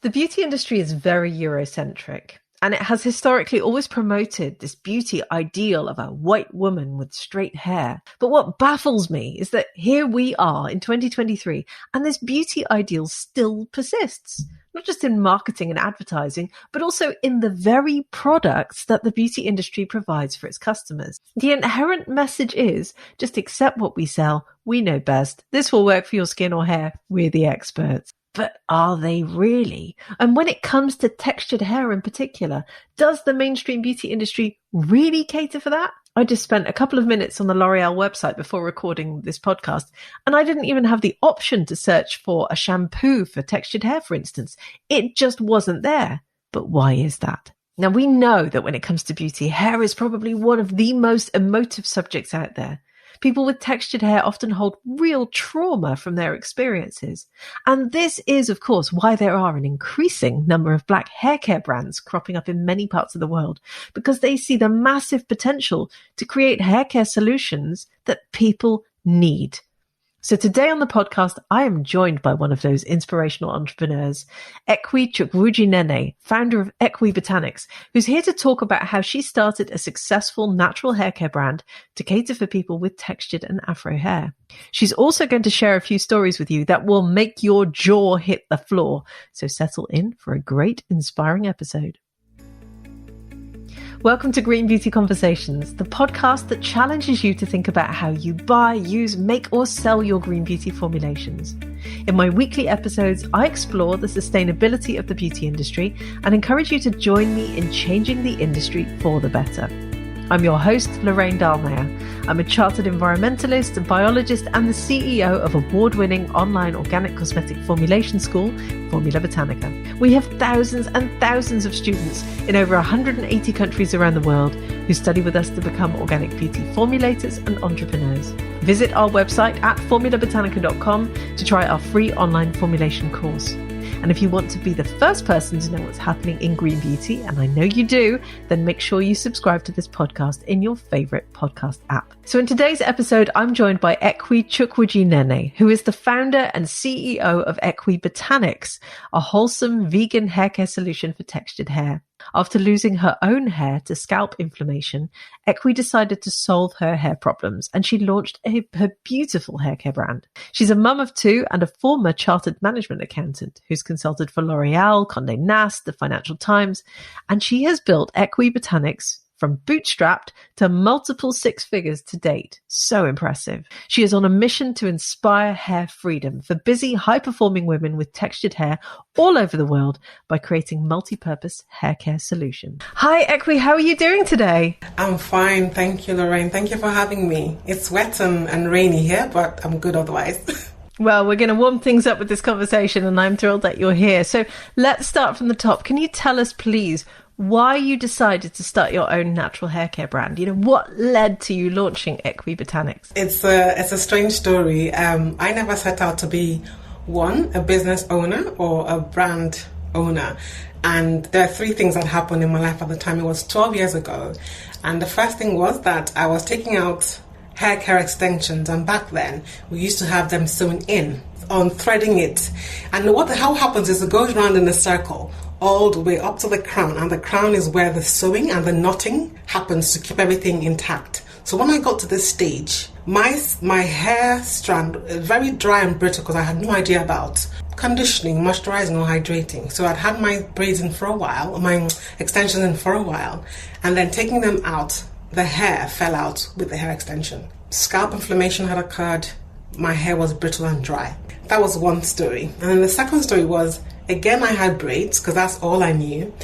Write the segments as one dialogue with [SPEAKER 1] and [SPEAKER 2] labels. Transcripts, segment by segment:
[SPEAKER 1] The beauty industry is very Eurocentric, and it has historically always promoted this beauty ideal of a white woman with straight hair. But what baffles me is that here we are in 2023, and this beauty ideal still persists, not just in marketing and advertising, but also in the very products that the beauty industry provides for its customers. The inherent message is, just accept what we sell, we know best, this will work for your skin or hair, we're the experts. But are they really? And when it comes to textured hair in particular, does the mainstream beauty industry really cater for that? I just spent a couple of minutes on the L'Oreal website before recording this podcast, and I didn't even have the option to search for a shampoo for textured hair, for instance. It just wasn't there. But why is that? Now, we know that when it comes to beauty, hair is probably one of the most emotive subjects out there. People with textured hair often hold real trauma from their experiences. And this is, of course, why there are an increasing number of black haircare brands cropping up in many parts of the world, because they see the massive potential to create haircare solutions that people need. So today on the podcast, I am joined by one of those inspirational entrepreneurs, Ekwy Chukwuji-Nnene, founder of Equi Botanics, who's here to talk about how she started a successful natural haircare brand to cater for people with textured and afro hair. She's also going to share a few stories with you that will make your jaw hit the floor. So settle in for a great, inspiring episode. Welcome to Green Beauty Conversations, the podcast that challenges you to think about how you buy, use, make or sell your green beauty formulations. In my weekly episodes, I explore the sustainability of the beauty industry and encourage you to join me in changing the industry for the better. I'm your host, Lorraine Dallmeier. I'm a chartered environmentalist, a biologist, and the CEO of award-winning online organic cosmetic formulation school, Botanica. We have thousands and thousands of students in over 180 countries around the world who study with us to become organic beauty formulators and entrepreneurs. Visit our website at formulabotanica.com to try our free online formulation course. And if you want to be the first person to know what's happening in green beauty, and I know you do, then make sure you subscribe to this podcast in your favorite podcast app. So in today's episode, I'm joined by Ekwy Chukwuji-Nnene, who is the founder and CEO of Equi Botanics, a wholesome vegan haircare solution for textured hair. After losing her own hair to scalp inflammation, Ekwy decided to solve her hair problems, and she launched her beautiful haircare brand. She's a mum of two and a former chartered management accountant who's consulted for L'Oreal, Condé Nast, the Financial Times, and she has built Equi Botanics from bootstrapped to multiple six figures to date. So impressive. She is on a mission to inspire hair freedom for busy, high-performing women with textured hair all over the world by creating multi-purpose hair care solutions. Hi, Ekwy. How are you doing today?
[SPEAKER 2] I'm fine. Thank you, Lorraine. Thank you for having me. It's wet and rainy here, but I'm good otherwise.
[SPEAKER 1] Well, we're going to warm things up with this conversation, and I'm thrilled that you're here. So let's start from the top. Can you tell us, please, why you decided to start your own natural hair care brand? You know, what led to you launching Equi Botanics?
[SPEAKER 2] It's a strange story. I never set out to be a business owner or a brand owner. And there are three things that happened in my life at the time. It was 12 years ago. And the first thing was that I was taking out hair care extensions, and back then we used to have them sewn in on threading it. And how happens is it goes round in a circle all the way up to the crown, and the crown is where the sewing and the knotting happens to keep everything intact. So when I got to this stage, my hair strand very dry and brittle because I had no idea about conditioning, moisturizing or hydrating. So I'd had my braids in for a while, my extensions in for a while, and then taking them out, the hair fell out with the hair extension. Scalp inflammation had occurred. My hair was brittle and dry. That was one story. And then the second story was, again, I had braids because that's all I knew.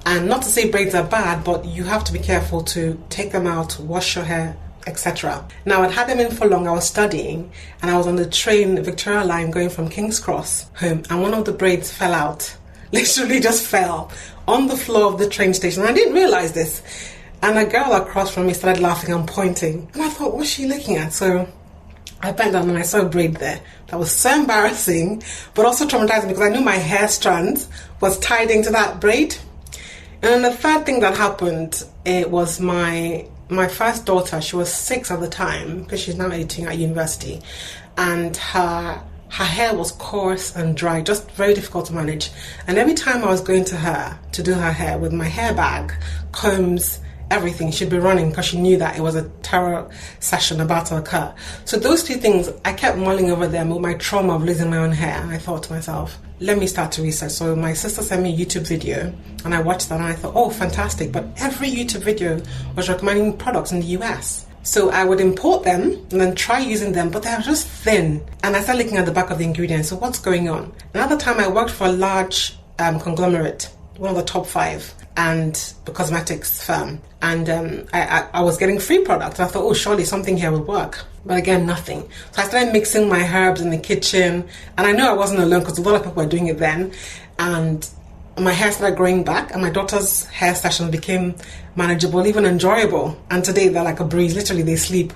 [SPEAKER 2] And not to say braids are bad, but you have to be careful to take them out, wash your hair, etc. Now, I'd had them in for long. I was studying and I was on the train, Victoria line, going from King's Cross home. And one of the braids fell out, literally just fell on the floor of the train station. And I didn't realize this. And a girl across from me started laughing and pointing. And I thought, what's she looking at? So I bent down and I saw a braid there. That was so embarrassing, but also traumatizing because I knew my hair strands was tied into that braid. And then the third thing that happened, it was my first daughter. She was 6 at the time because she's now 18 at university. And her her hair was coarse and dry, just very difficult to manage. And every time I was going to her to do her hair with my hair bag, combs, everything, she'd be running because she knew that it was a terror session about to occur. So those two things, I kept mulling over them with my trauma of losing my own hair. And I thought to myself, let me start to research. So my sister sent me a YouTube video and I watched that and I thought, oh, fantastic. But every YouTube video was recommending products in the US. So I would import them and then try using them, but they were just thin. And I started looking at the back of the ingredients. So what's going on? Another time I worked for a large conglomerate, one of the top 5, and the cosmetics firm. And I was getting free products. I thought, oh, surely something here would work. But again, nothing. So I started mixing my herbs in the kitchen. And I know I wasn't alone because a lot of people were doing it then. And my hair started growing back and my daughter's hair sessions became manageable, even enjoyable. And today they're like a breeze. Literally, they sleep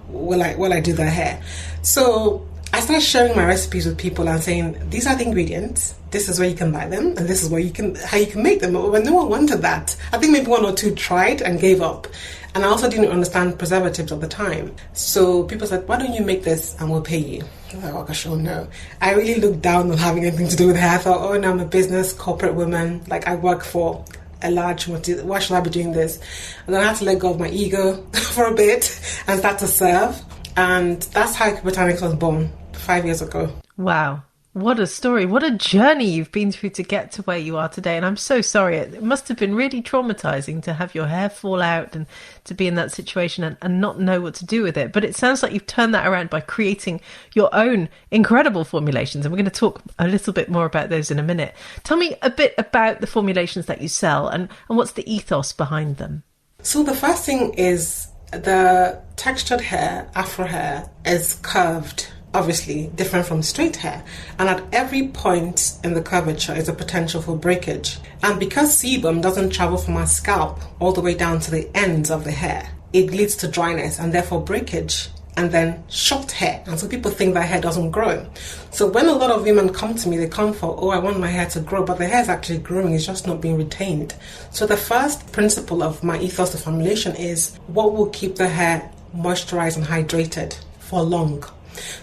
[SPEAKER 2] while I do their hair. So I started sharing my recipes with people and saying, these are the ingredients, this is where you can buy them, and this is where how you can make them. But no one wanted that. I think maybe 1 or 2 tried and gave up. And I also didn't understand preservatives at the time. So people said, why don't you make this and we'll pay you? I was like, oh gosh, oh no. I really looked down on having anything to do with hair. I thought, oh no, I'm a business, corporate woman. Like I work for a large, why should I be doing this? And then I had to let go of my ego for a bit and start to serve. And that's how Equi Botanics was born 5 years ago.
[SPEAKER 1] Wow. What a story. What a journey you've been through to get to where you are today. And I'm so sorry. It must have been really traumatizing to have your hair fall out and to be in that situation and not know what to do with it. But it sounds like you've turned that around by creating your own incredible formulations. And we're going to talk a little bit more about those in a minute. Tell me a bit about the formulations that you sell and what's the ethos behind them.
[SPEAKER 2] So the first thing is the textured hair, afro hair, is curved. Obviously different from straight hair, and at every point in the curvature is a potential for breakage. And because sebum doesn't travel from our scalp all the way down to the ends of the hair, it leads to dryness and therefore breakage and then short hair. And so people think their hair doesn't grow. So when a lot of women come to me, they come for, oh, I want my hair to grow, but the hair is actually growing, it's just not being retained. So the first principle of my ethos of formulation is what will keep the hair moisturized and hydrated for long.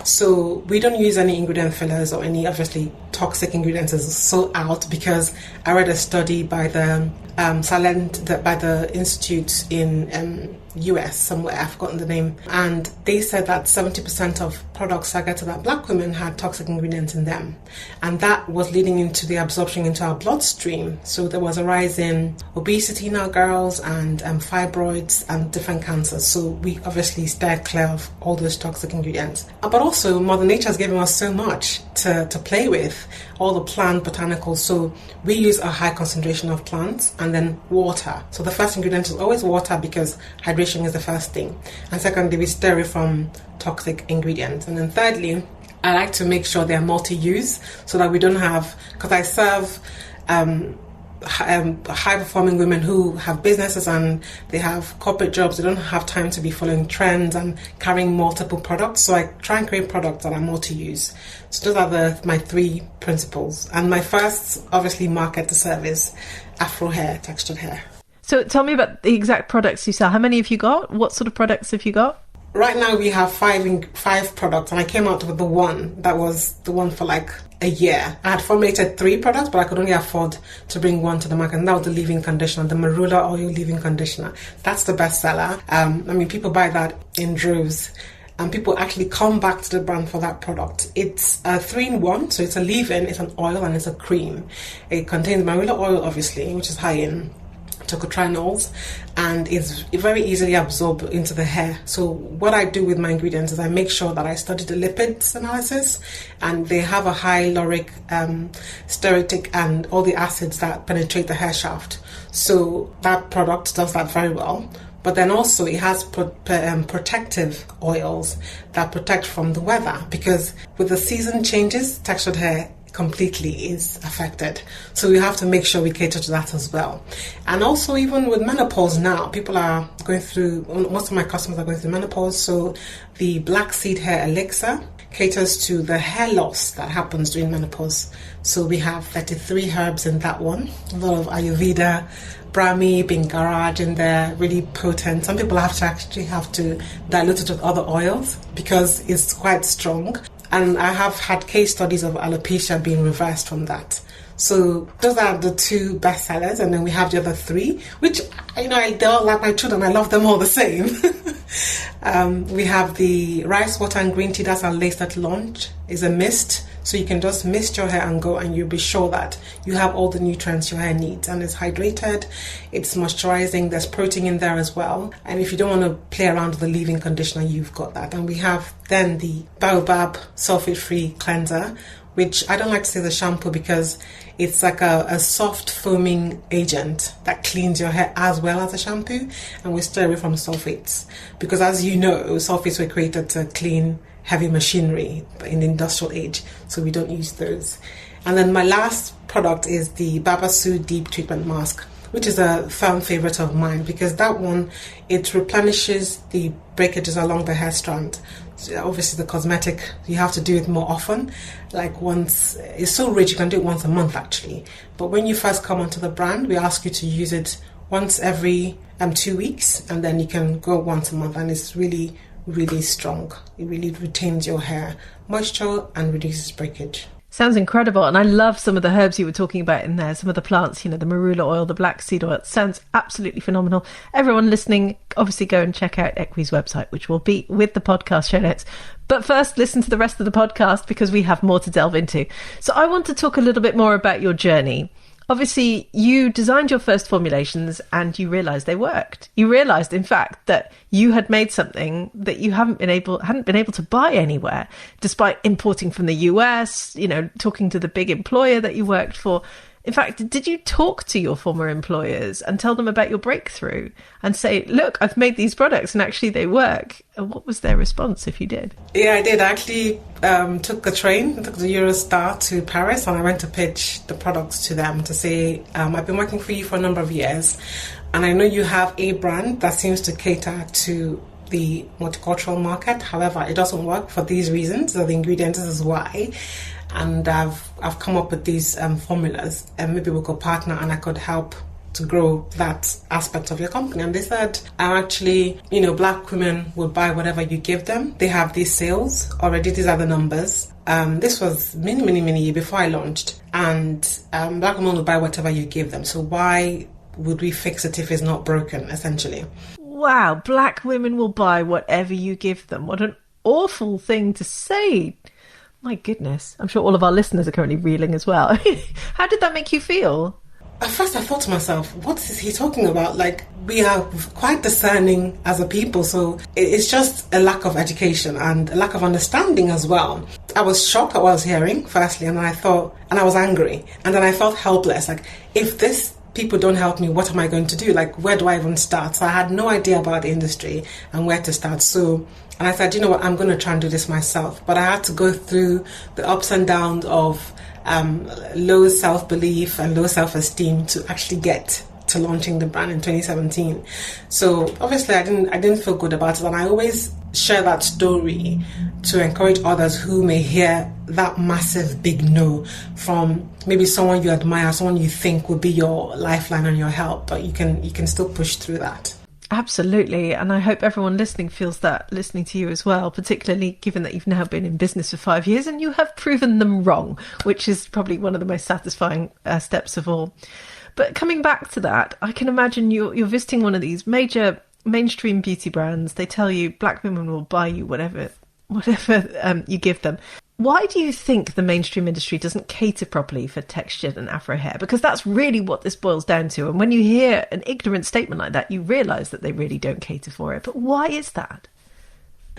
[SPEAKER 2] So we don't use any ingredient fillers or any obviously toxic ingredients is so out, because I read a study by the by the institute in US somewhere, I've forgotten the name, and they said that 70% of products targeted at black women had toxic ingredients in them, and that was leading into the absorption into our bloodstream. So there was a rise in obesity in our girls and fibroids and different cancers. So we obviously steer clear of all those toxic ingredients. But also Mother Nature has given us so much to play with, all the plant botanicals. So we use a high concentration of plants and then water. So the first ingredient is always water because hydration is the first thing. And secondly, we stir it from toxic ingredients. And then thirdly, I like to make sure they're multi-use so that we don't have, because I serve high-performing women who have businesses and they have corporate jobs. They don't have time to be following trends and carrying multiple products. So I try and create products that are multi-use. So those are my 3 principles. And my first, obviously, market to serve is afro hair, textured hair. So
[SPEAKER 1] tell me about the exact products you sell. How many have you got? What sort of products have you got?
[SPEAKER 2] Right now we have 5 products, and I came out with the one that was the one for like a year. I had formulated 3 products, but I could only afford to bring one to the market, and that was the leave-in conditioner, the Marula Oil Leave-in Conditioner. That's the best seller. People buy that in droves, and people actually come back to the brand for that product. It's a 3-in-1, so it's a leave-in, it's an oil, and it's a cream. It contains Marula oil, obviously, which is high in tocotrienols, and it's very easily absorbed into the hair. So what I do with my ingredients is I make sure that I study the lipids analysis, and they have a high lauric, stearic, and all the acids that penetrate the hair shaft. So that product does that very well. But then also it has protective oils that protect from the weather, because with the season changes, textured hair completely is affected. So we have to make sure we cater to that as well. And also even with menopause now, people are going through, most of my customers are going through menopause, so the black seed hair elixir caters to the hair loss that happens during menopause. So we have 33 herbs in that one, a lot of Ayurveda, Brahmi, Bingaraj in there, really potent. Some people have to dilute it with other oils because it's quite strong. And I have had case studies of alopecia being reversed from that. So those are the two best sellers, and then we have the other three, which, they're all like my children. I love them all the same. We have the rice water and green tea. That's our latest launch. Is a mist, so you can just mist your hair and go, and you'll be sure that you have all the nutrients your hair needs, and it's hydrated, it's moisturizing, there's protein in there as well. And if you don't want to play around with the leave-in conditioner, you've got that. And we have then the Baobab sulfate-free cleanser, which I don't like to say the shampoo because it's like a soft foaming agent that cleans your hair as well as a shampoo, and we stay away from sulfates because, as you know, sulfates were created to clean heavy machinery in the industrial age, so we don't use those. And then my last product is the Babasu Deep Treatment Mask, which is a firm favorite of mine because that one, it replenishes the breakages along the hair strand. So obviously the cosmetic, you have to do it more often, like once. It's so rich, you can do it once a month actually, but when you first come onto the brand, we ask you to use it once every 2 weeks, and then you can go once a month, and it's really strong. It really retains your hair moisture and reduces breakage.
[SPEAKER 1] Sounds incredible. And I love some of the herbs you were talking about in there, some of the plants, the marula oil, the black seed oil. It sounds absolutely phenomenal. Everyone listening, obviously go and check out Ekwy's website, which will be with the podcast show notes. But first, listen to the rest of the podcast because we have more to delve into. So I want to talk a little bit more about your journey. Obviously, you designed your first formulations and you realised they worked. You realised, in fact, that you had made something that you hadn't been able to buy anywhere, despite importing from the US, talking to the big employer that you worked for. In fact, did you talk to your former employers and tell them about your breakthrough and say, look, I've made these products and actually they work? And what was their response if you did?
[SPEAKER 2] Yeah, I did. I actually took the Eurostar to Paris, and I went to pitch the products to them to say, I've been working for you for a number of years, and I know you have a brand that seems to cater to the multicultural market. However, it doesn't work for these reasons. So the ingredients is why. And I've come up with these formulas, and maybe we could partner and I could help to grow that aspect of your company. And they said, actually, black women will buy whatever you give them. They have these sales already. These are the numbers. This was many years before I launched. And black women will buy whatever you give them. So why would we fix it if it's not broken, essentially?
[SPEAKER 1] Wow, black women will buy whatever you give them. What an awful thing to say. My goodness. I'm sure all of our listeners are currently reeling as well. How did that make you feel?
[SPEAKER 2] At first I thought to myself, what is he talking about? Like, we are quite discerning as a people, so it's just a lack of education and a lack of understanding as well. I was shocked at what I was hearing, firstly, and I was angry. And then I felt helpless. Like, if this people don't help me, what am I going to do? Like, where do I even start? So I had no idea about the industry and where to start. And I said, you know what, I'm going to try and do this myself. But I had to go through the ups and downs of low self-belief and low self-esteem to actually get to launching the brand in 2017. So obviously I didn't feel good about it. And I always share that story to encourage others who may hear that massive big no from maybe someone you admire, someone you think would be your lifeline and your help, but you can still push through that.
[SPEAKER 1] Absolutely. And I hope everyone listening feels that listening to you as well, particularly given that you've now been in business for 5 years and you have proven them wrong, which is probably one of the most satisfying steps of all. But coming back to that, I can imagine you're visiting one of these major mainstream beauty brands. They tell you black women will buy you whatever you give them. Why do you think the mainstream industry doesn't cater properly for textured and afro hair? Because that's really what this boils down to. And when you hear an ignorant statement like that, you realise that they really don't cater for it. But why is that?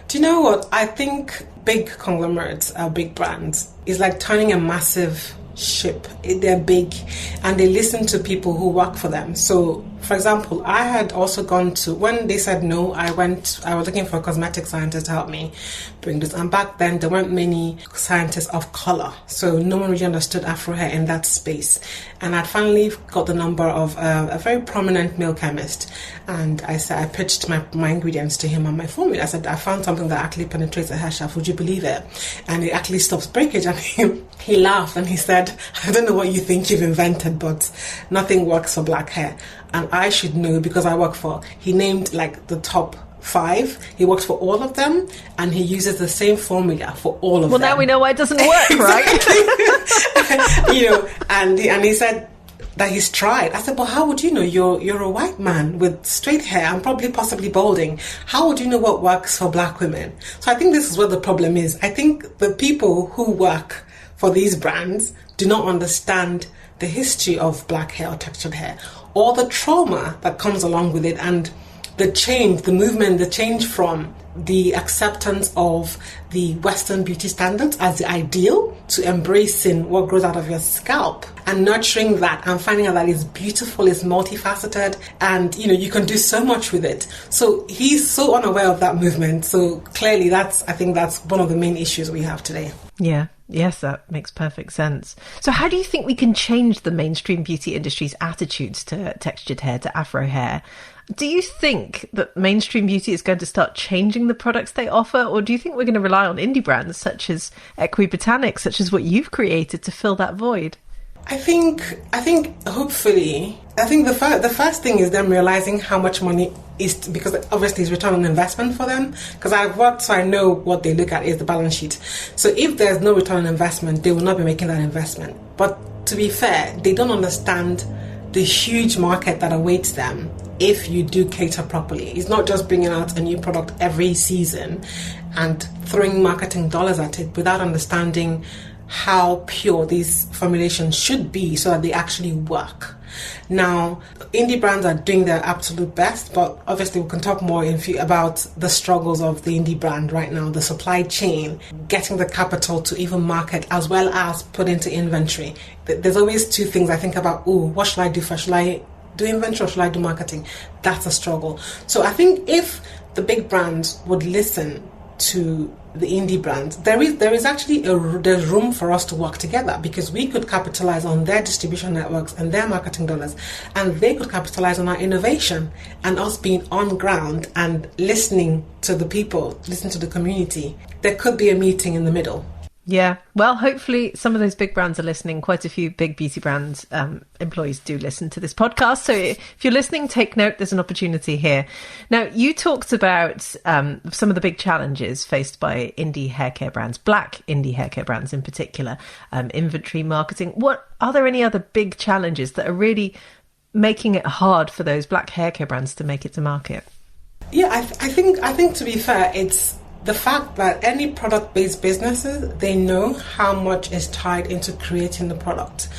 [SPEAKER 2] Do you know what? I think big conglomerates, big brands, is like turning a massive ship. They're big and they listen to people who work for them. So, for example, I had also gone to, when they said no, I was looking for a cosmetic scientist to help me bring this. And back then, there weren't many scientists of color. So no one really understood Afro hair in that space. And I'd finally got the number of a very prominent male chemist. And I pitched my ingredients to him and my formula. I said, I found something that actually penetrates a hair shaft. Would you believe it? And it actually stops breakage. And he laughed and he said, I don't know what you think you've invented, but nothing works for black hair. And I should know because I work for, he named like the top 5, he works for all of them, and he uses the same formula for all of them.
[SPEAKER 1] Well, now we know why it doesn't work, right?
[SPEAKER 2] And he said that he's tried. I said, but how would you know? You're a white man with straight hair and probably possibly balding. How would you know what works for black women? So I think this is what the problem is. I think the people who work for these brands do not understand the history of black hair or textured hair, or the trauma that comes along with it, and the change, the movement, the change from the acceptance of the Western beauty standards as the ideal to embracing what grows out of your scalp and nurturing that and finding out that it's beautiful, it's multifaceted, and you can do so much with it. So he's so unaware of that movement. So clearly I think that's one of the main issues we have today.
[SPEAKER 1] Yeah. Yes, that makes perfect sense. So how do you think we can change the mainstream beauty industry's attitudes to textured hair, to Afro hair? Do you think that mainstream beauty is going to start changing the products they offer, or do you think we're going to rely on indie brands such as Equi Botanics, such as what you've created, to fill that void?
[SPEAKER 2] I think hopefully, the first thing is them realizing how much money is, because obviously it's return on investment for them. Because I've worked, so I know what they look at is the balance sheet. So if there's no return on investment, they will not be making that investment. But to be fair, they don't understand the huge market that awaits them if you do cater properly. It's not just bringing out a new product every season and throwing marketing dollars at it without understanding how pure these formulations should be so that they actually work. Now, indie brands are doing their absolute best, but obviously we can talk more about the struggles of the indie brand right now, the supply chain, getting the capital to even market, as well as put into inventory. There's always two things I think about. What should I do first? Should I do inventory or should I do marketing? That's a struggle. So I think if the big brands would listen to the indie brands, there is actually there's room for us to work together, because we could capitalize on their distribution networks and their marketing dollars, and they could capitalize on our innovation and us being on ground and listening to the people, listening to the community. There could be a meeting in the middle.
[SPEAKER 1] Yeah, well, hopefully some of those big brands are listening. Quite a few big beauty brands employees do listen to this podcast. So if you're listening, take note. There's an opportunity here. Now, you talked about some of the big challenges faced by indie haircare brands, black indie haircare brands in particular, inventory, marketing. What are there any other big challenges that are really making it hard for those black haircare brands to make it to market?
[SPEAKER 2] Yeah, I think to be fair, it's the fact that any product-based businesses, they know how much is tied into creating the product.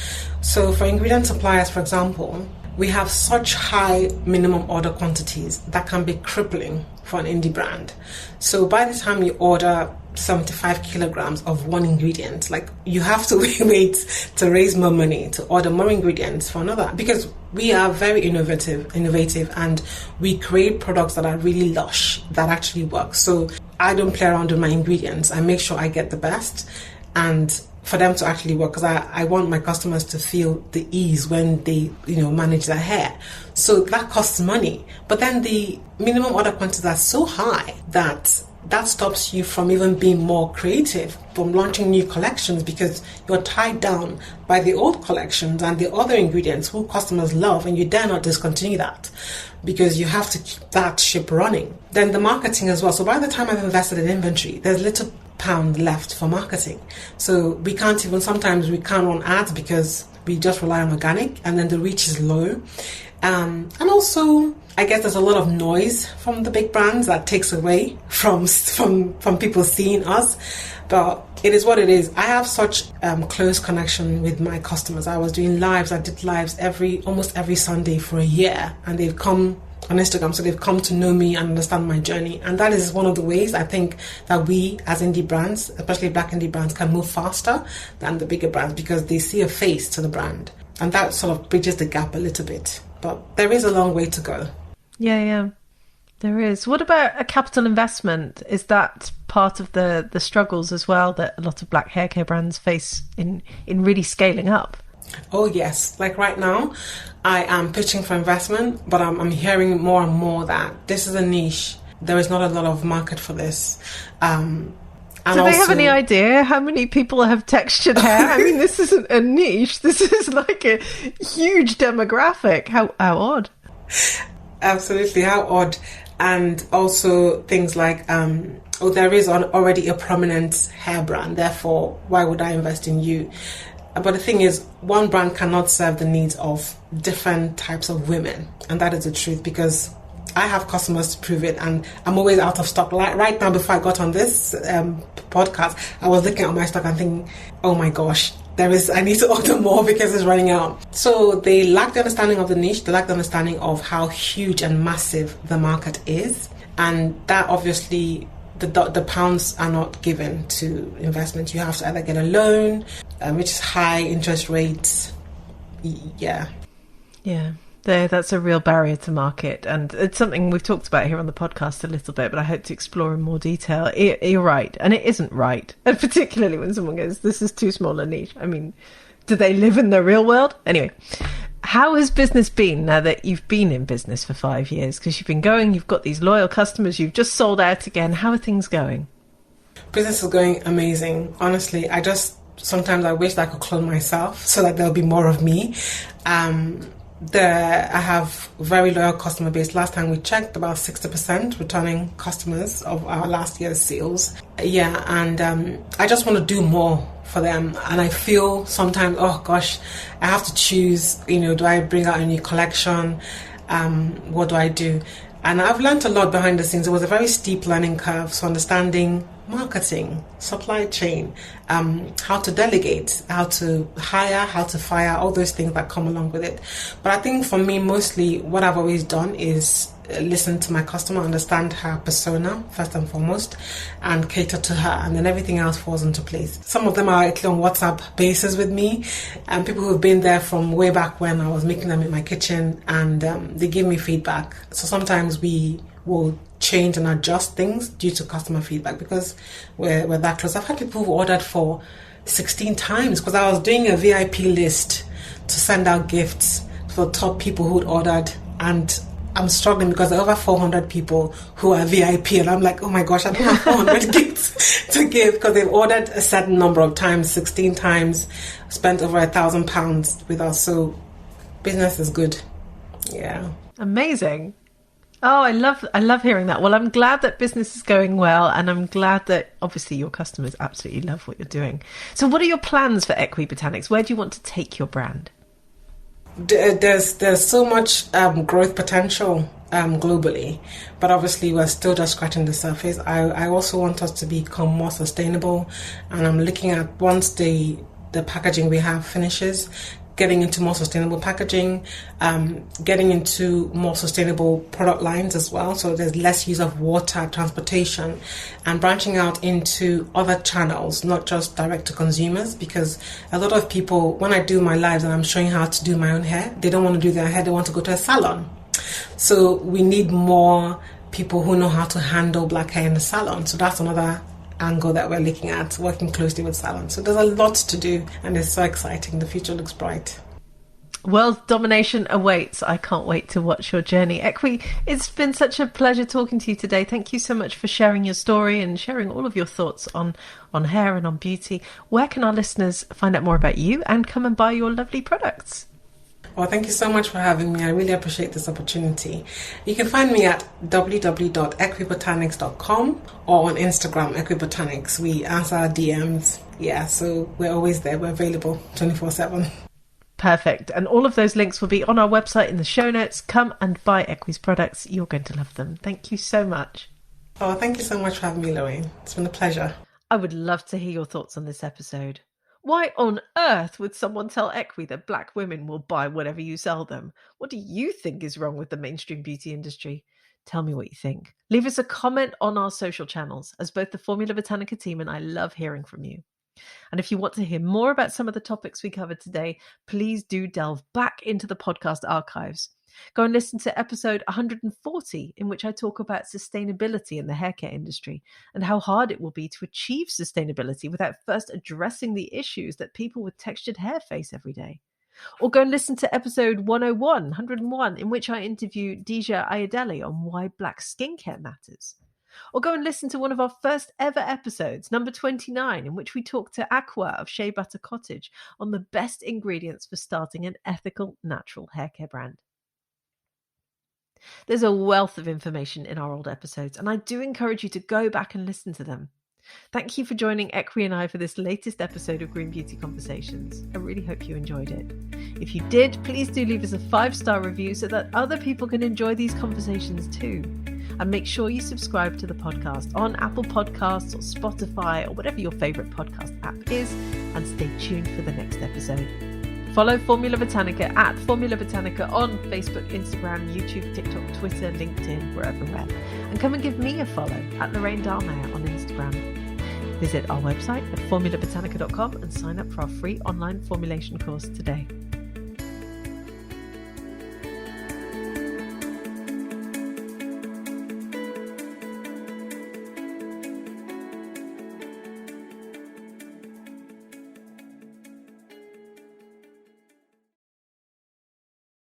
[SPEAKER 2] So for ingredient suppliers, for example, we have such high minimum order quantities that can be crippling for an indie brand. So by the time you order 75 kilograms of one ingredient, like, you have to wait to raise more money to order more ingredients for another, because we are very innovative, and we create products that are really lush, that actually work. So I don't play around with my ingredients. I make sure I get the best, and for them to actually work, because I want my customers to feel the ease when they manage their hair. So that costs money. But then the minimum order quantities are so high that stops you from even being more creative, from launching new collections, because you're tied down by the old collections and the other ingredients who customers love, and you dare not discontinue that because you have to keep that ship running. Then the marketing as well. So by the time I've invested in inventory, there's little pound left for marketing. So sometimes we can't run ads because we just rely on organic, and then the reach is low. And also, I guess there's a lot of noise from the big brands that takes away from people seeing us. But it is what it is. I have such close connection with my customers. I did lives almost every Sunday for a year, and they've come on Instagram, so they've come to know me and understand my journey. And that is one of the ways I think that we as indie brands, especially black indie brands, can move faster than the bigger brands, because they see a face to the brand, and that sort of bridges the gap a little bit. But there is a long way to go. Yeah,
[SPEAKER 1] there is. What about a capital investment? Is that part of the struggles as well that a lot of black haircare brands face in really scaling up?
[SPEAKER 2] Oh yes, like right now I am pitching for investment, but I'm hearing more and more that this is a niche. There is not a lot of market for this. And
[SPEAKER 1] do they have any idea how many people have textured hair? I mean, this isn't a niche. This is like a huge demographic. How odd.
[SPEAKER 2] Absolutely, how odd. And also things like, there is already a prominent hair brand, therefore, why would I invest in you? But the thing is, one brand cannot serve the needs of different types of women. And that is the truth, because I have customers to prove it, and I'm always out of stock. Like right now, before I got on this podcast, I was looking at my stock and thinking, oh my gosh, I need to order more because it's running out. So they lack the understanding of the niche, they lack the understanding of how huge and massive the market is. And that obviously, the pounds are not given to investment. You have to either get a loan, which is high interest rates. Yeah.
[SPEAKER 1] That's a real barrier to market, and it's something we've talked about here on the podcast a little bit, but I hope to explore in more detail. You're right, and it isn't right, and particularly when someone goes, this is too small a niche. I mean, do they live in the real world? Anyway, how has business been now that you've been in business for 5 years? Because you've been going, you've got these loyal customers, you've just sold out again. How are things going?
[SPEAKER 2] Business is going amazing. Honestly, sometimes I wish that I could clone myself so that there'll be more of me. I have very loyal customer base. Last time we checked, about 60% returning customers of our last year's sales. Yeah, and I just want to do more for them. And I feel sometimes, oh gosh, I have to choose, do I bring out a new collection? What do I do? And I've learned a lot behind the scenes. It was a very steep learning curve. So understanding marketing, supply chain, how to delegate, how to hire, how to fire, all those things that come along with it. But I think for me, mostly what I've always done is listen to my customer, understand her persona first and foremost, and cater to her, and then everything else falls into place. Some of them are actually on WhatsApp basis with me, and people who've been there from way back when I was making them in my kitchen, and they give me feedback. So sometimes we will change and adjust things due to customer feedback, because we're that close. I've had people who ordered for 16 times because I was doing a VIP list to send out gifts for top people who'd ordered, and I'm struggling because there are over 400 people who are VIP, and I'm like, oh my gosh, I don't have 400 gifts to give because they've ordered a certain number of times, 16 times, spent over £1,000 with us. So business is good. Yeah.
[SPEAKER 1] Amazing. Oh, I love hearing that. Well, I'm glad that business is going well, and I'm glad that obviously your customers absolutely love what you're doing. So what are your plans for Equi Botanics? Where do you want to take your brand?
[SPEAKER 2] There's so much growth potential globally, but obviously we're still just scratching the surface. I also want us to become more sustainable, and I'm looking at, once the packaging we have finishes, getting into more sustainable packaging, getting into more sustainable product lines as well, so there's less use of water, transportation, and branching out into other channels, not just direct to consumers, because a lot of people, when I do my lives and I'm showing how to do my own hair, they don't want to do their hair, they want to go to a salon. So we need more people who know how to handle black hair in the salon. So that's another angle that we're looking at, working closely with salons. So there's a lot to do, and it's so exciting. The future looks bright.
[SPEAKER 1] World domination awaits. I can't wait to watch your journey. Ekwy, it's been such a pleasure talking to you today. Thank you so much for sharing your story and sharing all of your thoughts on hair and on beauty. Where can our listeners find out more about you and come and buy your lovely products?
[SPEAKER 2] Well, thank you so much for having me. I really appreciate this opportunity. You can find me at www.equibotanics.com or on Instagram, Equi Botanics. We answer our DMs. Yeah, so we're always there. We're available 24/7.
[SPEAKER 1] Perfect. And all of those links will be on our website in the show notes. Come and buy Ekwy's products. You're going to love them. Thank you so much.
[SPEAKER 2] Oh, thank you so much for having me, Lorraine. It's been a pleasure.
[SPEAKER 1] I would love to hear your thoughts on this episode. Why on earth would someone tell Ekwy that black women will buy whatever you sell them? What do you think is wrong with the mainstream beauty industry? Tell me what you think. Leave us a comment on our social channels, as both the Formula Botanica team and I love hearing from you. And if you want to hear more about some of the topics we covered today, please do delve back into the podcast archives. Go and listen to episode 140, in which I talk about sustainability in the haircare industry and how hard it will be to achieve sustainability without first addressing the issues that people with textured hair face every day. Or go and listen to episode 101, in which I interview Deja Ayodele on why black skincare matters. Or go and listen to one of our first ever episodes, number 29, in which we talk to Aqua of Shea Butter Cottage on the best ingredients for starting an ethical, natural haircare brand. There's a wealth of information in our old episodes, and I do encourage you to go back and listen to them. Thank you for joining Ekwy and I for this latest episode of Green Beauty Conversations. I really hope you enjoyed it. If you did, please do leave us a 5-star review so that other people can enjoy these conversations too. And make sure you subscribe to the podcast on Apple Podcasts or Spotify or whatever your favourite podcast app is, and stay tuned for the next episode. Follow Formula Botanica at Formula Botanica on Facebook, Instagram, YouTube, TikTok, Twitter, LinkedIn, wherever we're. And come and give me a follow at Lorraine Dallmeier on Instagram. Visit our website at formulabotanica.com and sign up for our free online formulation course today.